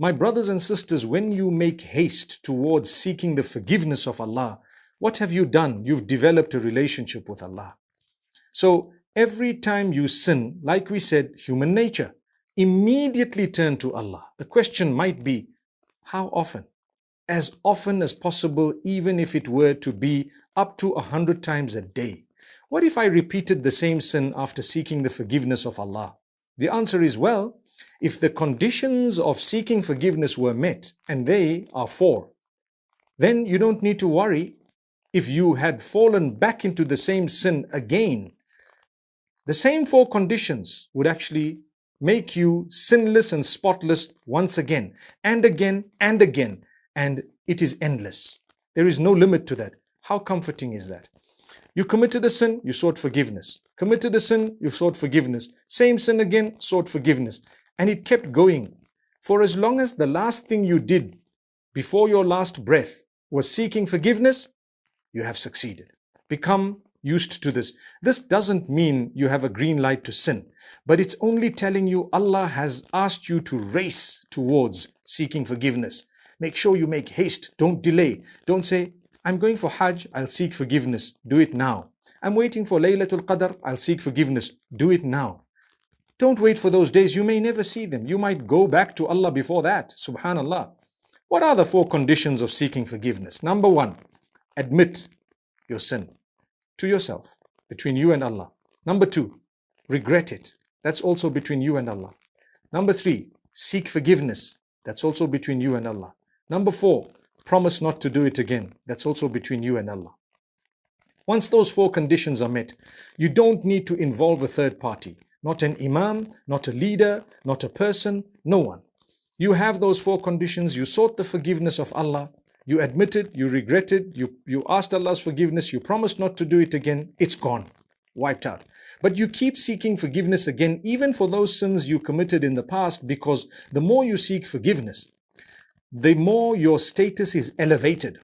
My brothers and sisters, when you make haste towards seeking the forgiveness of Allah, what have you done? You've developed a relationship with Allah. So every time you sin, like we said, human nature, immediately turn to Allah. The question might be, how often? As often as possible, even if it were to be up to 100 times a day. What if I repeated the same sin after seeking the forgiveness of Allah? The answer is, well, if the conditions of seeking forgiveness were met, and they are 4, then you don't need to worry if you had fallen back into the same sin again. The same 4 conditions would actually make you sinless and spotless once again, and again, and again. And it is endless. There is no limit to that. How comforting is that? You committed a sin, you sought forgiveness. Committed a sin, you sought forgiveness. Same sin again, sought forgiveness. And it kept going. For as long as the last thing you did before your last breath was seeking forgiveness, you have succeeded. Become used to this. This doesn't mean you have a green light to sin, but it's only telling you Allah has asked you to race towards seeking forgiveness. Make sure you make haste. Don't delay. Don't say, I'm going for Hajj, I'll seek forgiveness. Do it now. I'm waiting for Laylatul Qadr, I'll seek forgiveness. Do it now. Don't wait for those days. You may never see them. You might go back to Allah before that. Subhanallah. What are the 4 conditions of seeking forgiveness? Number 1, admit your sin to yourself, between you and Allah. Number 2, regret it. That's also between you and Allah. Number 3, seek forgiveness. That's also between you and Allah. Number 4, promise not to do it again. That's also between you and Allah. Once those 4 conditions are met, you don't need to involve a third party. Not an imam, not a leader, not a person, no one. You have those 4 conditions. You sought the forgiveness of Allah. You admitted, you regretted, you asked Allah's forgiveness, you promised not to do it again. It's gone, wiped out. But you keep seeking forgiveness again, even for those sins you committed in the past, because the more you seek forgiveness, the more your status is elevated